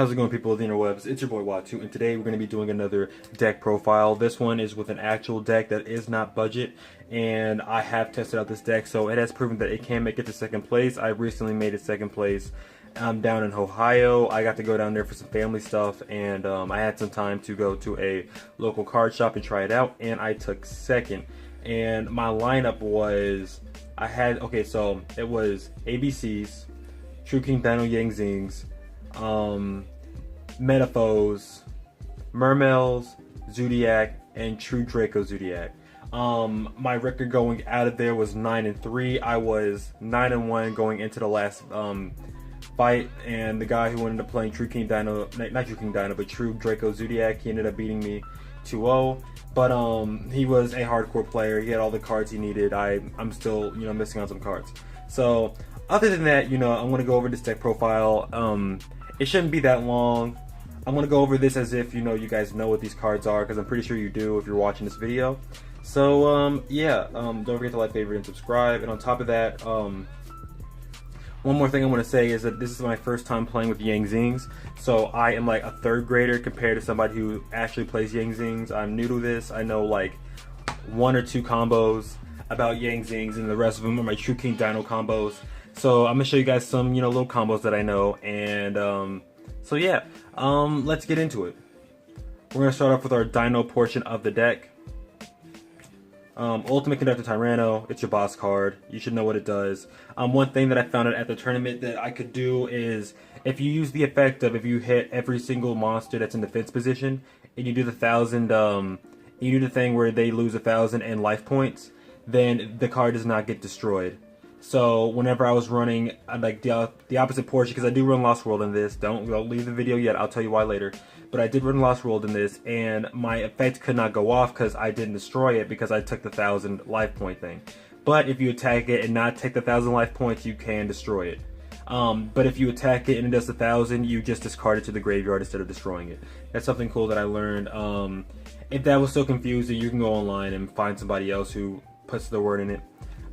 How's it going, people of the interwebs? It's your boy Watu, and today we're going to be doing another deck profile. This one is with an actual deck that is not budget, and I have tested out this deck, so it has proven that it can make it to second place. I recently made it second place down in Ohio. I got to go down there for some family stuff, and I had some time to go to a local card shop and try it out, and I took second. And my lineup was, so it was ABCs, True King Dino Zings, Metaphos, Mermels, Zodiac, and True Draco Zodiac. My record going out of there was 9-3. I was 9-1 going into the last fight, and the guy who ended up playing True King Dino, not True King Dino, but True Draco Zodiac, he ended up beating me 2-0. But he was a hardcore player. He had all the cards he needed. I'm still, missing on some cards. So other than that, I'm going to go over this deck profile. It shouldn't be that long. I'm going to go over this as if, you guys know what these cards are, because I'm pretty sure you do if you're watching this video. So, don't forget to like, favorite, and subscribe. And on top of that, one more thing I want to say is that this is my first time playing with Yang Zings. So I am like a third grader compared to somebody who actually plays Yang Zings. I'm new to this. I know like 1 or 2 combos about Yang Zings, and the rest of them are my True King Dino combos. So I'm gonna show you guys some, little combos that I know, and so yeah, let's get into it. We're gonna start off with our Dino portion of the deck. Ultimate Conductor Tyranno, it's your boss card. You should know what it does. One thing that I found out at the tournament that I could do is, if you use the effect of, if you hit every single monster that's in defense position, and you do the 1,000, you do the thing where they lose 1,000 in life points, then the card does not get destroyed. So whenever I was running like the opposite portion, because I do run Lost World in this, don't leave the video yet, I'll tell you why later, but I did run Lost World in this, and my effect could not go off because I didn't destroy it because I took the 1,000 life point thing. But if you attack it and not take the 1,000 life points, you can destroy it. But if you attack it and it does 1,000, you just discard it to the graveyard instead of destroying it. That's something cool that I learned. If that was so confusing, you can go online and find somebody else who puts the word in it.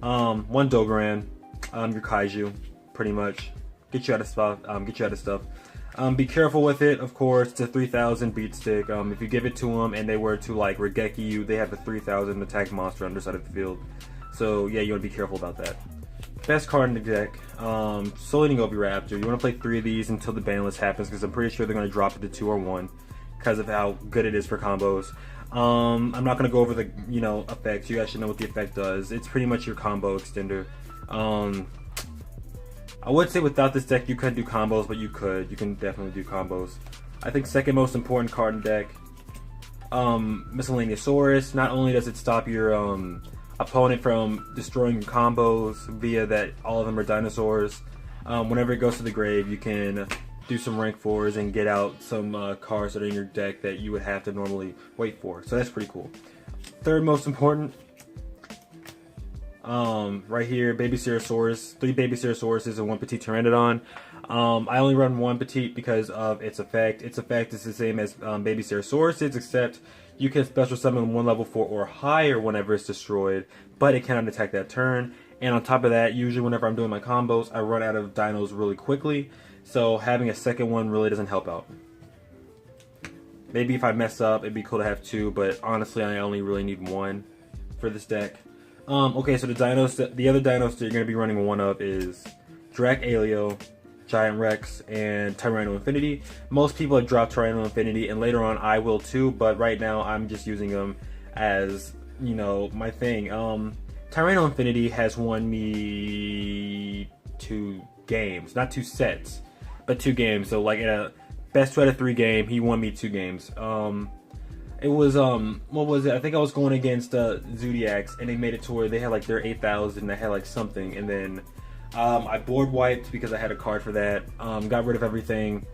One Dogoran, your Kaiju, pretty much. Get you out of stuff. Be careful with it, of course. It's a 3,000 beat stick. If you give it to them and they were to like Regeki you, they have a 3,000 attack monster on the side of the field. So yeah, you want to be careful about that. Best card in the deck, Soleating Oviraptor. You want to play 3 of these until the ban list happens, because I'm pretty sure they're going to drop it to 2 or 1 because of how good it is for combos. I'm not going to go over the, effects. You guys should know what the effect does. It's pretty much your combo extender. I would say without this deck you couldn't do combos, but you could. You can definitely do combos. I think second most important card in the deck, Miscellaneousaurus. Not only does it stop your opponent from destroying your combos via that all of them are dinosaurs, whenever it goes to the grave, you can do some rank 4s and get out some cards that are in your deck that you would have to normally wait for. So that's pretty cool. Third most important, right here, Baby Ceratosaurus. 3 Baby Ceratosauruses and 1 Petite Pteranodon. I only run 1 Petite because of its effect. Its effect is the same as Baby Ceratosaurus, except you can special summon 1 level 4 or higher whenever it's destroyed, but it cannot attack that turn. And on top of that, usually whenever I'm doing my combos, I run out of dinos really quickly. So having a second one really doesn't help out. Maybe if I mess up, it'd be cool to have 2, but honestly, I only really need 1 for this deck. Okay, so the other dinos that you're going to be running 1 of is Dracaleo, Giant Rex, and Tyranno Infinity. Most people have dropped Tyranno Infinity, and later on I will too, but right now I'm just using them as, my thing. Tyranno Infinity has won me 2 games, not 2 sets, but 2 games. So like in a best 2 out of 3 game, he won me 2 games. It was what was it? I think I was going against Zodiacs, and they made it to where they had like their 8,000. I had like something, and then I board wiped because I had a card for that. Got rid of everything.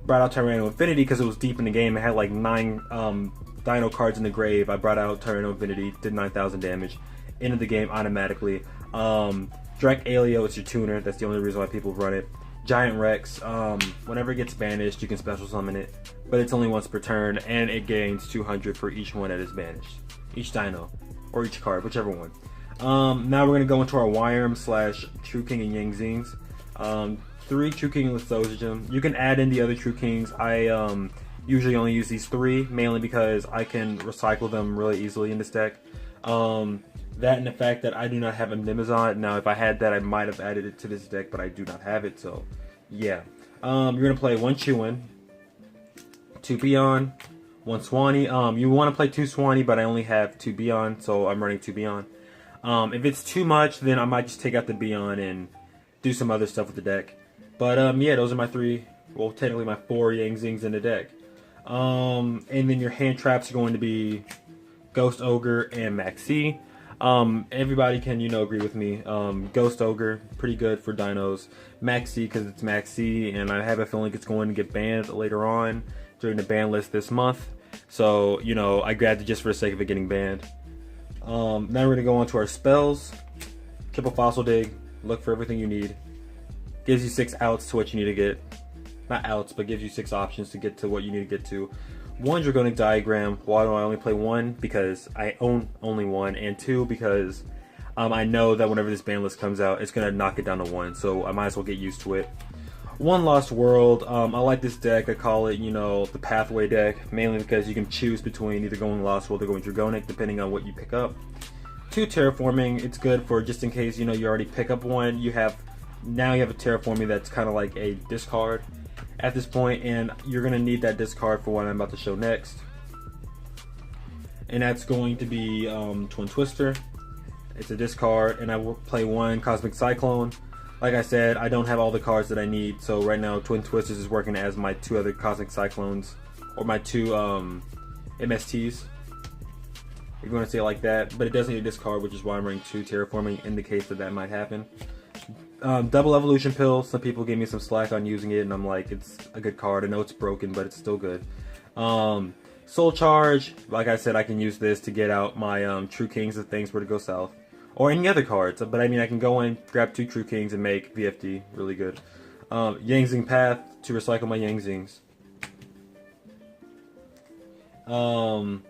Brought out Tyranno Infinity because it was deep in the game. I had like 9 Dino cards in the grave. I brought out Tyranno Infinity, did 9,000 damage, ended the game automatically. Dracaleo, it's your tuner. That's the only reason why people run it. Giant Rex, whenever it gets banished, you can special summon it, but it's only once per turn, and it gains 200 for each one that is banished. Each dino, or each card, whichever one. Now we're going to go into our Wyram / True King and Yang Zings. 3 True King Lithosgem. You can add in the other True Kings. I usually only use these 3, mainly because I can recycle them really easily in this deck. That and the fact that I do not have Amnimazon. Now, if I had that, I might have added it to this deck, but I do not have it, so yeah. You're going to play 1 Chewin, 2 Beyond, 1 Swanee. You want to play 2 Swanee, but I only have 2 Beyond, so I'm running 2 Beyond. If it's too much, then I might just take out the Beyond and do some other stuff with the deck. But yeah, those are my 3, well, technically my 4 Yang Zings in the deck. And then your hand traps are going to be Ghost Ogre and Maxi. Everybody can, agree with me. Ghost Ogre, pretty good for dinos. Maxi, because it's Maxi, and I have a feeling it's going to get banned later on during the ban list this month. So, I grabbed it just for the sake of it getting banned. Now we're going to go on to our spells. Triple Fossil Dig, look for everything you need. Gives you 6 outs to what you need to get. Not outs, but gives you 6 options to get to what you need to get to. 1 Dragonic Diagram. Why do I only play 1? Because I own only 1, and 2 because I know that whenever this ban list comes out, it's gonna knock it down to 1, so I might as well get used to it. 1 Lost World. I like this deck. I call it, the Pathway deck, mainly because you can choose between either going Lost World or going Dragonic, depending on what you pick up. 2 Terraforming. It's good for just in case you already pick up 1. Now you have a Terraforming that's kind of like a discard at this point, and you're going to need that discard for what I'm about to show next. And that's going to be Twin Twister. It's a discard, and I will play 1 Cosmic Cyclone. Like I said, I don't have all the cards that I need, so right now Twin Twisters is working as my 2 other Cosmic Cyclones, or my 2 MSTs, if you want to say it like that. But it does need a discard, which is why I'm running 2 Terraforming in the case that might happen. Double Evolution Pill. Some people gave me some slack on using it, and I'm like, it's a good card. I know it's broken, but it's still good. Soul Charge. Like I said, I can use this to get out my True Kings if things were to go south, or any other cards. But I mean, I can go in, grab 2 True Kings, and make VFD really good. Yang Zing Path to recycle my Yang Zings. 9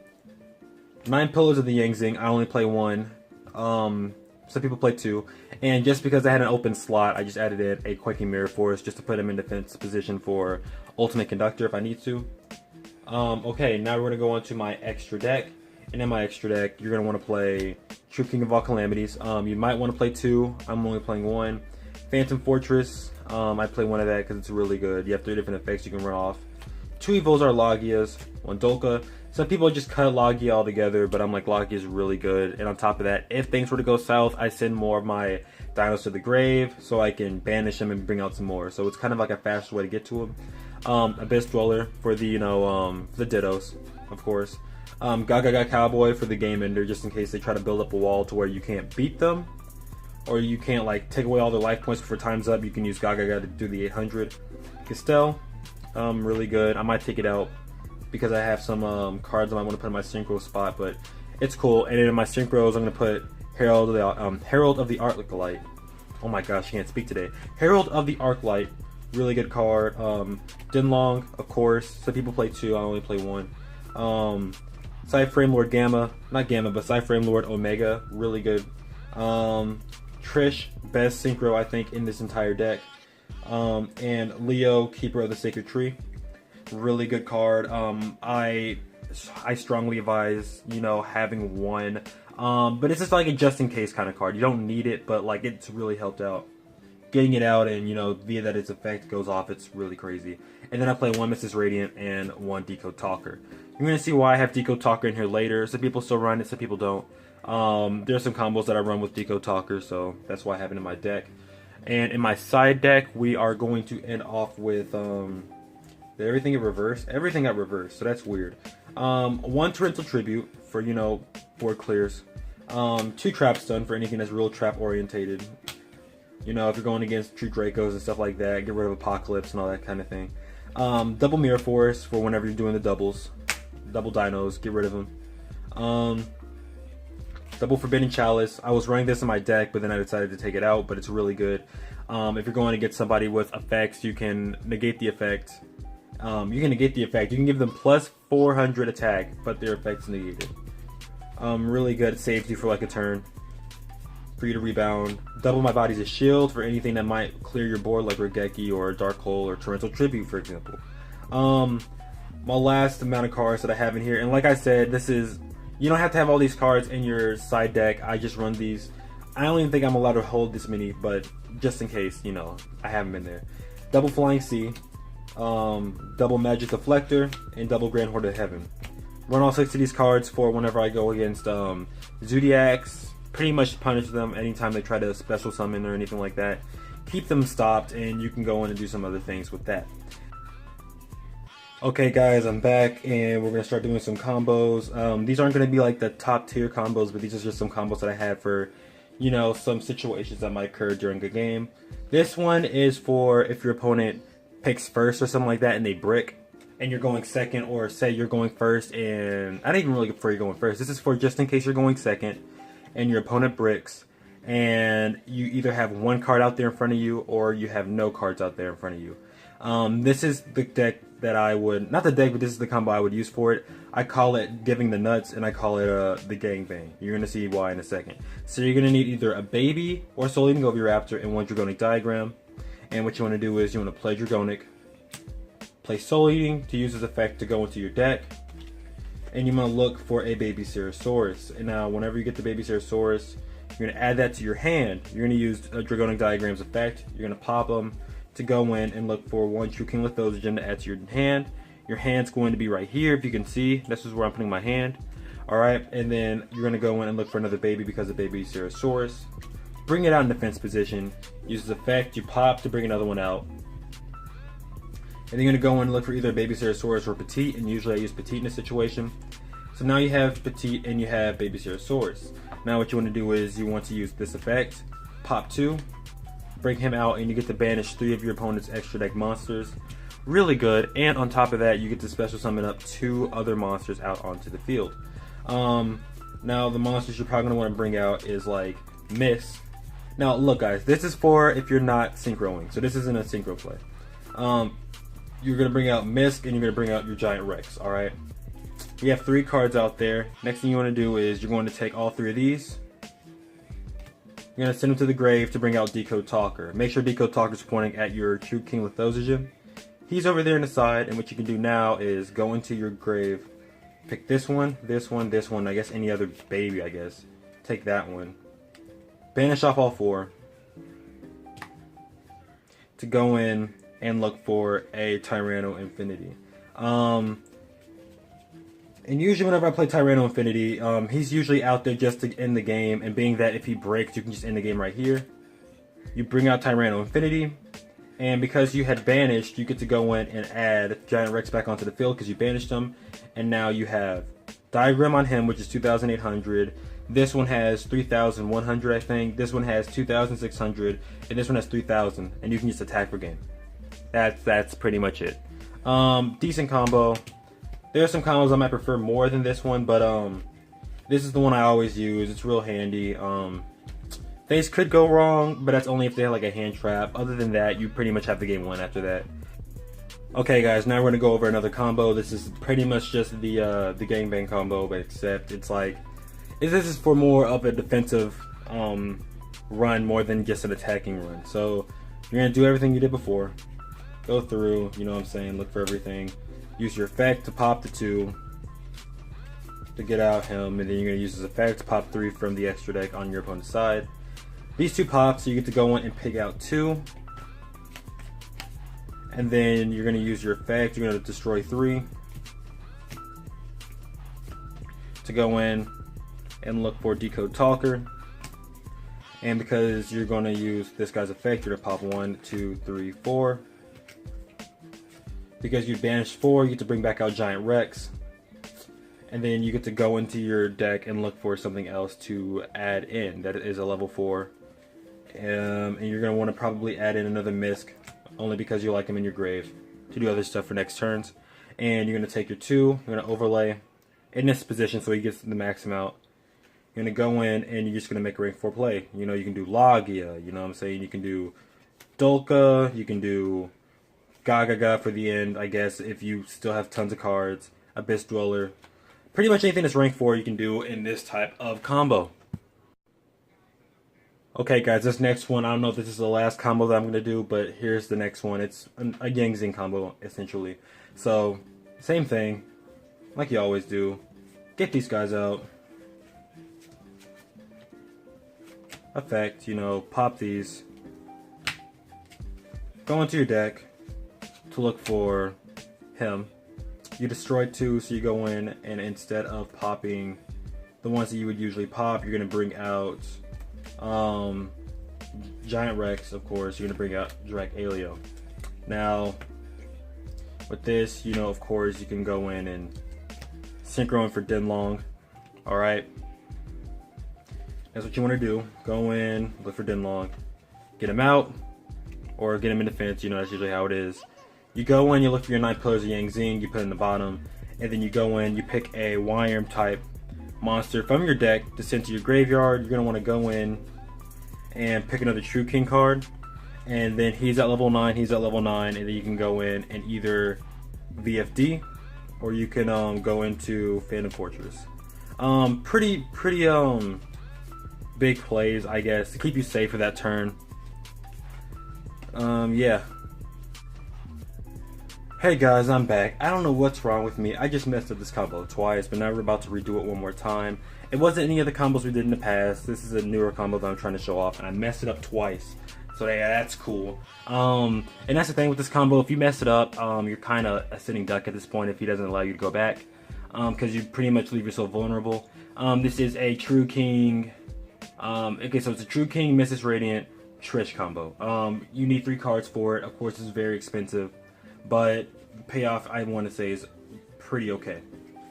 Pillars of the Yang Zing. I only play 1. Some people play 2, and just because I had an open slot, I just added in a Quaking Mirror Force just to put him in defense position for Ultimate Conductor if I need to. Okay, now we're going to go on to my extra deck, and in my extra deck, you're going to want to play True King of All Calamities. You might want to play 2, I'm only playing 1. Phantom Fortress, I play 1 of that because it's really good. You have 3 different effects you can run off. 2 Evolzar Logias, 1 Dolka. Some people just cut Logia all together, but I'm like, Logia is really good. And on top of that, if things were to go south, I send more of my dinos to the grave so I can banish them and bring out some more. So it's kind of like a faster way to get to them. Abyss Dweller for the, the Dittos, of course. Gaga Cowboy for the Game Ender, just in case they try to build up a wall to where you can't beat them. Or you can't, like, take away all their life points before time's up. You can use Gaga to do the 800. Castell, really good. I might take it out because I have some cards I might want to put in my synchro spot, but it's cool. And then in my synchros, I'm going to put Herald of the Arclight. Oh my gosh, I can't speak today. Herald of the Arclight, really good card. Dinlong, of course. Some people play 2, I only play 1. Cyframe Lord Gamma, not Gamma, but Cyframe Lord Omega, really good. Trish, best synchro I think in this entire deck. And Leo, Keeper of the Sacred Tree. Really good card. I strongly advise, having 1. But it's just like a just in case kind of card. You don't need it, but like it's really helped out. Getting it out and, via that its effect goes off, it's really crazy. And then I play 1 Mrs. Radiant and 1 Decode Talker. You're going to see why I have Decode Talker in here later. Some people still run it, some people don't. There's some combos that I run with Decode Talker, so that's why I have it in my deck. And in my side deck, we are going to end off with... Did everything get reversed? Everything got reversed, so that's weird. 1 Torrential Tribute for, board clears. 2 Trap Stun for anything that's real trap orientated. If you're going against True Dracos and stuff like that, get rid of Apocalypse and all that kind of thing. Double Mirror Force for whenever you're doing the doubles. Double Dinos, get rid of them. Double Forbidden Chalice. I was running this in my deck, but then I decided to take it out, but it's really good. If you're going to get somebody with effects, you can negate the effect. You can negate the effect. You can give them plus 400 attack, but their effect's negated. Really good. It saves you for like a turn. for you to rebound. Double my body's a shield for anything that might clear your board, like Regeki or Dark Hole or Torrential Tribute, for example. My last amount of cards that I have in here, and like I said, this is, you don't have to have all these cards in your side deck. I just run these. I don't even think I'm allowed to hold this many, but just in case, you know, I haven't been there. Double Flying Sea, double Magic Deflector, and double Grand Horde of Heaven. Run all 6 of these cards for whenever I go against Zodiacs. Pretty much punish them anytime they try to special summon or anything like that. Keep them stopped, and you can go in and do some other things with that. Okay guys, I'm back, and we're going to start doing some combos. These aren't going to be like the top tier combos, but these are just some combos that I had for, you know, some situations that might occur during a game. This one is for if your opponent picks first or something like that and they brick, and you're going second, or say you're going first and I didn't even really prefer you going first. This is for just in case you're going second and your opponent bricks and you either have one card out there in front of you or you have no cards out there in front of you. This is the deck that I would, not the deck, but this is the combo I would use for it. I call it Giving the Nuts, and I call it the Gangbang. You're going to see why in a second. So you're going to need either a Baby or Soul Eating Oviraptor and one Dragonic Diagram. And what you want to do is you want to play Dragonic, play Soul Eating to use this effect to go into your deck, and you want to look for a Baby Ceratosaurus. And now whenever you get the Baby Ceratosaurus, you're going to add that to your hand. You're going to use a Dragonic Diagram's effect. You're going to pop them to go in and look for one True King Lithozogen to add to your hand. Your hand's going to be right here, if you can see. This is where I'm putting my hand. Alright, and then you're going to go in and look for another baby because of Baby Ceratosaurus. Bring it out in defense position. Use this effect, you pop to bring another one out. And then you're going to go in and look for either Baby Ceratosaurus or Petite, and usually I use Petite in this situation. So now you have Petite and you have Baby Ceratosaurus. Now what you want to do is you want to use this effect, pop 2, bring him out, and you get to banish 3 of your opponent's extra deck monsters. Really good, and on top of that, you get to special summon up 2 other monsters out onto the field. Now the monsters you're probably going to want to bring out is like Miss. Now look guys, this is for if you're not synchroing, so this isn't a synchro play. You're going to bring out Misk, and you're going to bring out your Giant Rex, alright? We have 3 cards out there. Next thing you want to do is you're going to take all 3 of these. You're going to send them to the grave to bring out Decode Talker. Make sure Decode Talker is pointing at your True King Lithozogen. He's over there in the side, and what you can do now is go into your grave, pick this one, this one, this one, I guess any other baby, I guess. Take that one. Banish off all 4. To go in and look for a Tyranno Infinity. And usually whenever I play Tyranno Infinity, he's usually out there just to end the game, and being that if he breaks, you can just end the game right here. You bring out Tyranno Infinity, and because you had banished, you get to go in and add Giant Rex back onto the field because you banished him, and now you have Diagram on him, which is 2,800. This one has 3,100, I think. This one has 2,600, and this one has 3,000, and you can just attack per game. That's pretty much it. Decent combo. There are some combos I might prefer more than this one, but this is the one I always use. It's real handy. Things could go wrong, but that's only if they have like a hand trap. Other than that, you pretty much have the game won after that. Okay guys, now we're going to go over another combo. This is pretty much just the gangbang combo, but except it's like, this is for more of a defensive run more than just an attacking run. So you're going to do everything you did before. Go through, you know what I'm saying, look for everything. Use your effect to pop the 2 to get out him, and then you're going to use his effect to pop 3 from the extra deck on your opponent's side. These 2 pops, so you get to go in and pick out 2. And then you're going to use your effect, you're going to destroy 3 to go in and look for Decode Talker. And because you're going to use this guy's effect, you're going to pop 1, 2, 3, 4. Because you banished 4, you get to bring back out Giant Rex. And then you get to go into your deck and look for something else to add in that is a level 4. And you're going to want to probably add in another Misk, only because you like him in your grave, to do other stuff for next turns. And you're going to take your 2, you're going to overlay in this position so he gets the max amount. You're going to go in and you're just going to make a rank 4 play. You know, you can do Logia, you know what I'm saying? You can do Dolka, you can do Gaga for the end, I guess, if you still have tons of cards. Abyss Dweller. Pretty much anything that's rank 4 you can do in this type of combo. Okay, guys, this next one, I don't know if this is the last combo that I'm going to do, but here's the next one. It's a Yang Zing combo, essentially. So, same thing, like you always do. Get these guys out. Effect, you know, pop these. Go into your deck to look for him. You destroyed 2, so you go in, and instead of popping the ones that you would usually pop, you're going to bring out Giant Rex, of course. You're going to bring out Drake Alio. Now, with this, you know, of course, you can go in and synchro in for Dinlong. Alright? That's what you want to do. Go in, look for Dinlong, get him out, or get him in defense. You know, that's usually how it is. You go in, you look for your 9 pillars of Yang Zing, you put it in the bottom, and then you go in, you pick a Wyram type monster from your deck to send to your graveyard. You're going to want to go in and pick another True King card, and then he's at level 9, he's at level 9, and then you can go in and either VFD, or you can go into Phantom Fortress. Pretty big plays, I guess, to keep you safe for that turn. Yeah. Hey guys, I'm back. I don't know what's wrong with me. I just messed up this combo twice, but now we're about to redo it one more time. It wasn't any of the combos we did in the past. This is a newer combo that I'm trying to show off, and I messed it up twice. So yeah, that's cool. And that's the thing with this combo. If you mess it up, you're kind of a sitting duck at this point if he doesn't allow you to go back, because you pretty much leave yourself vulnerable. This is a True King. Okay, so it's a True King, Mrs. Radiant, Trish combo. You need 3 cards for it. Of course, it's very expensive, but payoff, I want to say, is pretty okay.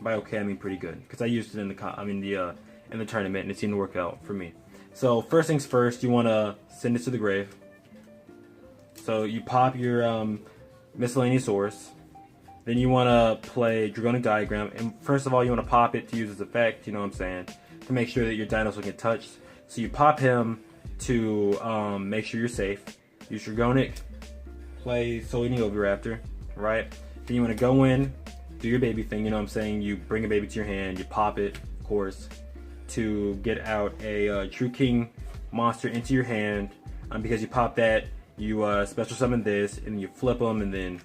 By okay, I mean pretty good, because I used it in the in the tournament, and it seemed to work out for me. So first things first, you want to send it to the grave. So you pop your miscellaneous source. Then you want to play Dragonic Diagram, and first of all, you want to pop it to use its effect. You know what I'm saying? To make sure that your dinos don't get touched. So you pop him to make sure you're safe. Use Dragonic, play Soleil Oviraptor, right? Then you want to go in, do your baby thing, you know what I'm saying? You bring a baby to your hand, you pop it, of course, to get out a True King monster into your hand. Because you pop that, you special summon this, and you flip them, and then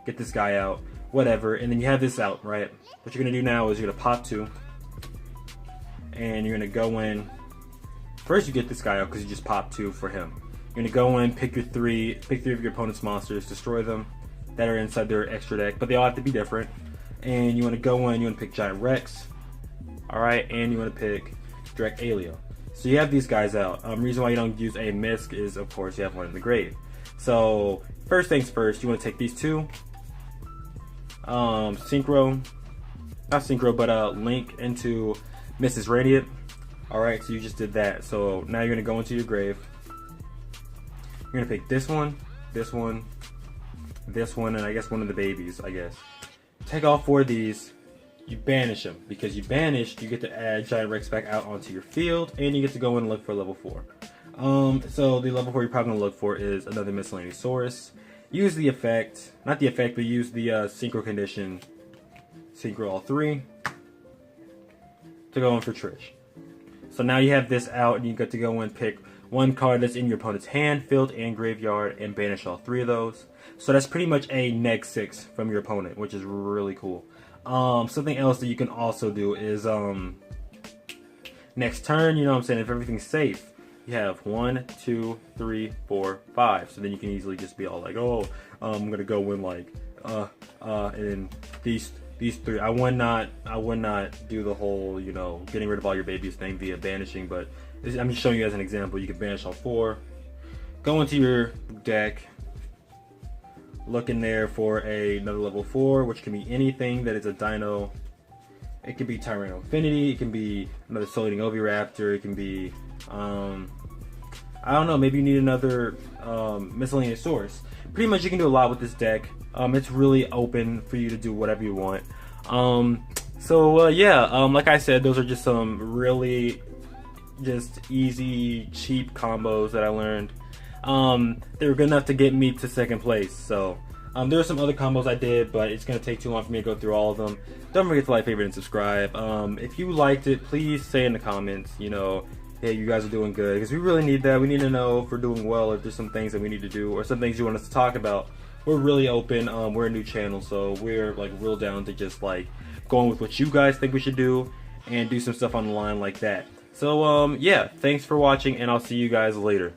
get this guy out, whatever. And then you have this out, right? What you're going to do now is you're going to pop 2, and you're going to go in. First, you get this guy out because you just popped 2 for him. You're going to go in, pick 3 of your opponent's monsters, destroy them that are inside their extra deck, but they all have to be different. And you want to go in, you want to pick Giant Rex, alright, and you want to pick Drake Alio. So you have these guys out. Reason why you don't use a Misc is, of course, you have one in the grave. So, first things first, you want to take these 2, link into Mrs. Radiant. Alright, so you just did that. So now you're going to go into your grave. You're going to pick this one, this one, this one, and I guess one of the babies, I guess. Take all 4 of these, you banish them. Because you banished, you get to add Giant Rex back out onto your field, and you get to go in and look for level 4. So the level 4 you're probably going to look for is another Miscellaneous Source. Use the effect, not the effect, but use the Synchro condition, Synchro all 3, to go in for Trish. So now you have this out, and you get to go and pick 1 card that's in your opponent's hand, field, and graveyard, and banish all 3 of those. So that's pretty much a -6 from your opponent, which is really cool. Something else that you can also do is next turn, you know what I'm saying, if everything's safe, you have 1, 2, 3, 4, 5. So then you can easily just be all like, oh, I'm gonna go in like and these 3. I would not do the whole, you know, getting rid of all your babies thing via banishing, but I'm just showing you as an example. You can banish all 4, go into your deck, look in there for another level 4, which can be anything that is a dino. It can be Tyranno Infinity, it can be another Soleil Oviraptor, it can be I don't know, maybe you need another miscellaneous source. Pretty much you can do a lot with this deck. It's really open for you to do whatever you want. Like I said, those are just some really just easy, cheap combos that I learned. They were good enough to get me to 2nd place. So there are some other combos I did, but it's going to take too long for me to go through all of them. Don't forget to like, favorite, and subscribe. If you liked it, please say in the comments, you know, hey, you guys are doing good, because we really need that. We need to know if we're doing well, if there's some things that we need to do, or some things you want us to talk about. We're really open. We're a new channel, so we're like real down to just like going with what you guys think we should do and do some stuff on the line like that. So yeah, thanks for watching, and I'll see you guys later.